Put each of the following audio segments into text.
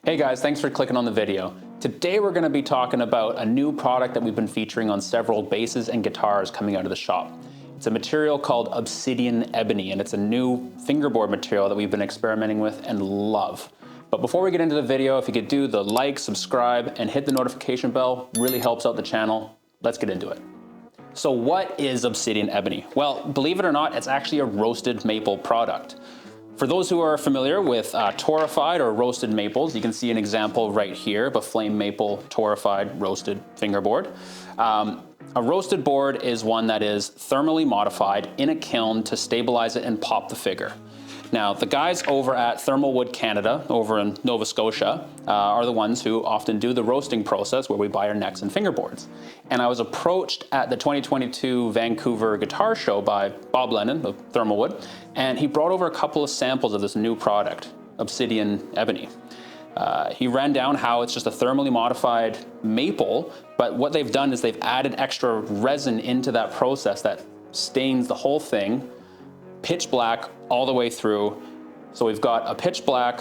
Hey guys, thanks for clicking on the video. Today we're going to be talking about a new product that we've been featuring on several basses and guitars coming out of the shop. It's a material called Obsidian Ebony, and it's a new fingerboard material that we've been experimenting with and love. But before we get into the video, if you could do the like, subscribe, and hit the notification bell, really helps out the channel. Let's get into it. So what is Obsidian Ebony? Well, believe it or not, it's actually a roasted maple product. For those who are familiar with torrefied or roasted maples, you can see an example right here of a flame maple torrefied roasted fingerboard. A roasted board is one that is thermally modified in a kiln to stabilize it and pop the figure. Now, the guys over at Thermalwood Canada, over in Nova Scotia, are the ones who often do the roasting process where we buy our necks and fingerboards. And I was approached at the 2022 Vancouver Guitar Show by Bob Lennon of Thermalwood, and he brought over a couple of samples of this new product, Obsidian Ebony. He ran down how it's just a thermally modified maple, but what they've done is they've added extra resin into that process that stains the whole thing pitch black all the way through. So we've got a pitch black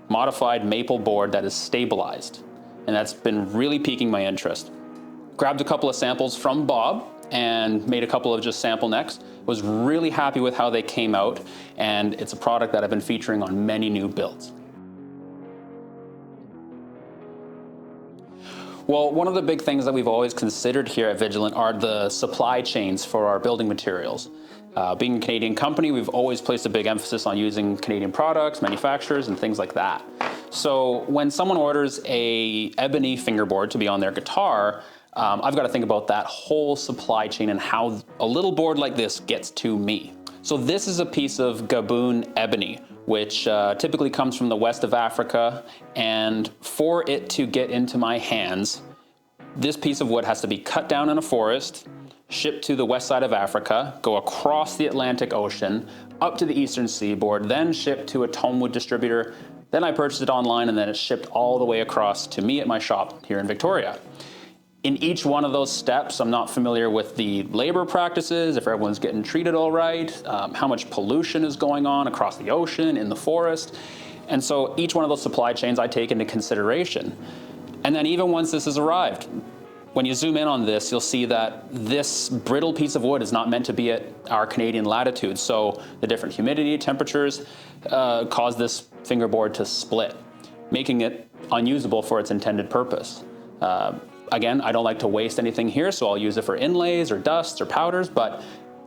modified maple board that is stabilized, and that's been really piquing my interest. Grabbed a couple of samples from Bob and made a couple of just sample necks. Was really happy with how they came out, and it's a product that I've been featuring on many new builds. Well, one of the big things that we've always considered here at Vigilant are the supply chains for our building materials. Being a Canadian company, we've always placed a big emphasis on using Canadian products, manufacturers, and things like that. So when someone orders a ebony fingerboard to be on their guitar, I've got to think about that whole supply chain and how a little board like this gets to me. So this is a piece of Gabon ebony, which typically comes from the west of Africa, and for it to get into my hands, this piece of wood has to be cut down in a forest, shipped to the west side of Africa, go across the Atlantic Ocean, up to the eastern seaboard, then shipped to a tonewood distributor. Then I purchased it online, and then it's shipped all the way across to me at my shop here in Victoria. In each one of those steps, I'm not familiar with the labor practices, if everyone's getting treated all right, how much pollution is going on across the ocean, in the forest. And so each one of those supply chains I take into consideration. And then even once this has arrived, when you zoom in on this, you'll see that this brittle piece of wood is not meant to be at our Canadian latitude. So the different humidity, temperatures cause this fingerboard to split, making it unusable for its intended purpose. Again, I don't like to waste anything here, so I'll use it for inlays or dusts or powders, but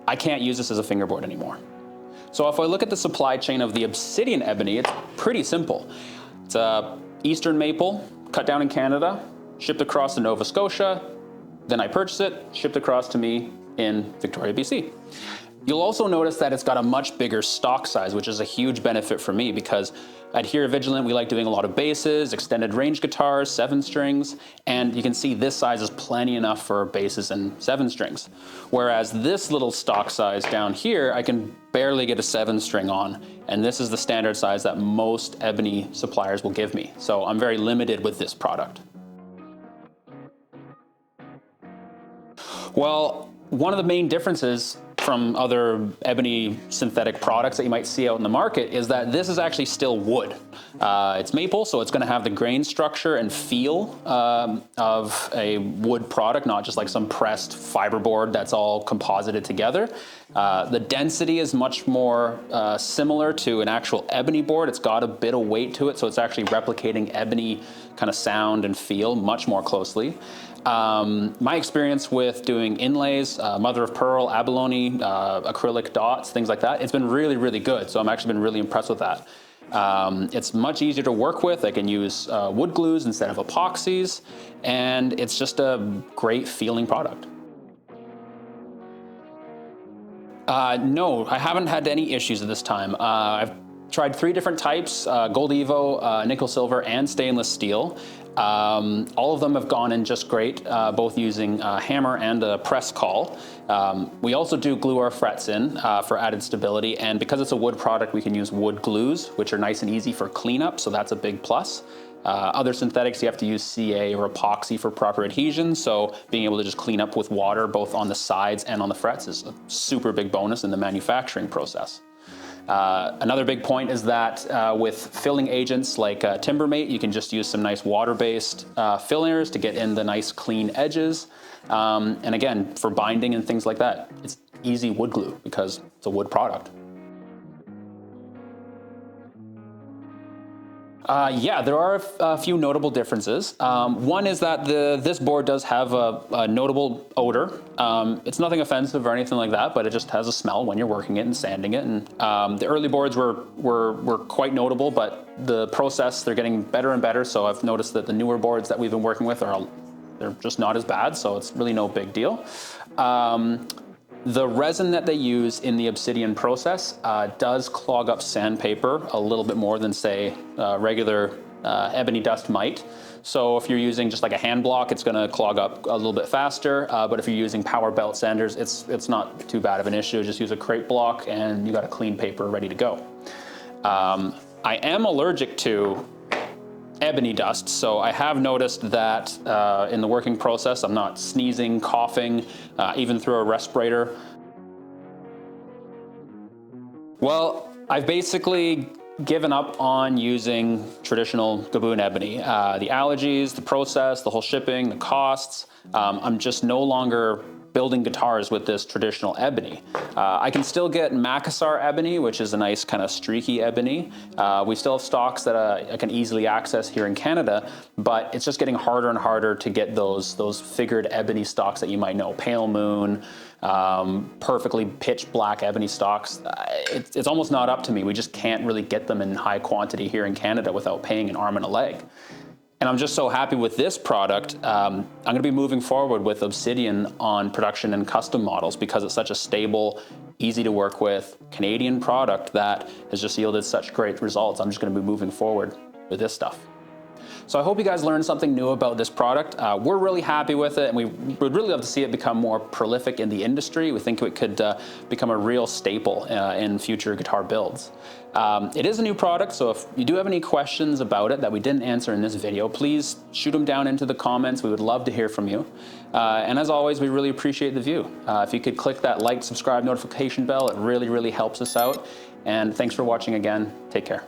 I can't use this as a fingerboard anymore. So if I look at the supply chain of the Obsidian Ebony, it's pretty simple. It's a eastern maple cut down in Canada, shipped across to Nova Scotia, then I purchase it, shipped across to me in Victoria, BC. You'll also notice that it's got a much bigger stock size, which is a huge benefit for me because at here at Vigilant, we like doing a lot of basses, extended range guitars, 7 strings, and you can see this size is plenty enough for basses and 7 strings. Whereas this little stock size down here, I can barely get a 7 string on, and this is the standard size that most ebony suppliers will give me. So I'm very limited with this product. Well, one of the main differences from other ebony synthetic products that you might see out in the market is that this is actually still wood. It's maple, so it's going to have the grain structure and feel of a wood product, not just like some pressed fiberboard that's all composited together. The density is much more similar to an actual ebony board. It's got a bit of weight to it, so it's actually replicating ebony kind of sound and feel much more closely. My experience with doing inlays, mother of pearl, abalone, acrylic dots, things like that, it's been really, really good. So I'm actually been really impressed with that. It's much easier to work with. I can use wood glues instead of epoxies, and it's just a great feeling product. No, I haven't had any issues at this time. I've tried 3 different types, Gold Evo, nickel silver, and stainless steel. All of them have gone in just great, both using a hammer and a press call. We also do glue our frets in for added stability, and because it's a wood product, we can use wood glues, which are nice and easy for cleanup, so that's a big plus. Other synthetics, you have to use CA or epoxy for proper adhesion, so being able to just clean up with water both on the sides and on the frets is a super big bonus in the manufacturing process. Another big point is that with filling agents like Timbermate, you can just use some nice water-based fillers to get in the nice clean edges. And again, for binding and things like that, it's easy wood glue because it's a wood product. Yeah, there are a few notable differences. One is that this board does have a notable odor. It's nothing offensive or anything like that, but it just has a smell when you're working it and sanding it. And the early boards were quite notable, but the process, they're getting better and better. So I've noticed that the newer boards that we've been working with they're just not as bad. So it's really no big deal. The resin that they use in the Obsidian process does clog up sandpaper a little bit more than, say, regular ebony dust might. So if you're using just like a hand block, it's gonna clog up a little bit faster. But if you're using power belt sanders, it's not too bad of an issue. Just use a crate block and you got a clean paper ready to go. I am allergic to ebony dust, so I have noticed that in the working process, I'm not sneezing, coughing, even through a respirator. Well, I've basically given up on using traditional Gaboon ebony. The allergies, the process, the whole shipping, the costs, I'm just no longer building guitars with this traditional ebony. I can still get Makassar ebony, which is a nice kind of streaky ebony. We still have stocks that I can easily access here in Canada, but it's just getting harder and harder to get those figured ebony stocks that you might know, Pale Moon, perfectly pitch black ebony stocks. It's almost not up to me. We just can't really get them in high quantity here in Canada without paying an arm and a leg. And I'm just so happy with this product. I'm gonna be moving forward with Obsidian on production and custom models because it's such a stable, easy to work with Canadian product that has just yielded such great results. I'm just gonna be moving forward with this stuff. So I hope you guys learned something new about this product. We're really happy with it, and we would really love to see it become more prolific in the industry. We think it could become a real staple in future guitar builds. It is a new product, so if you do have any questions about it that we didn't answer in this video, please shoot them down into the comments. We would love to hear from you. And as always, we really appreciate the view. If you could click that like, subscribe, notification bell, it really, really helps us out. And thanks for watching again. Take care.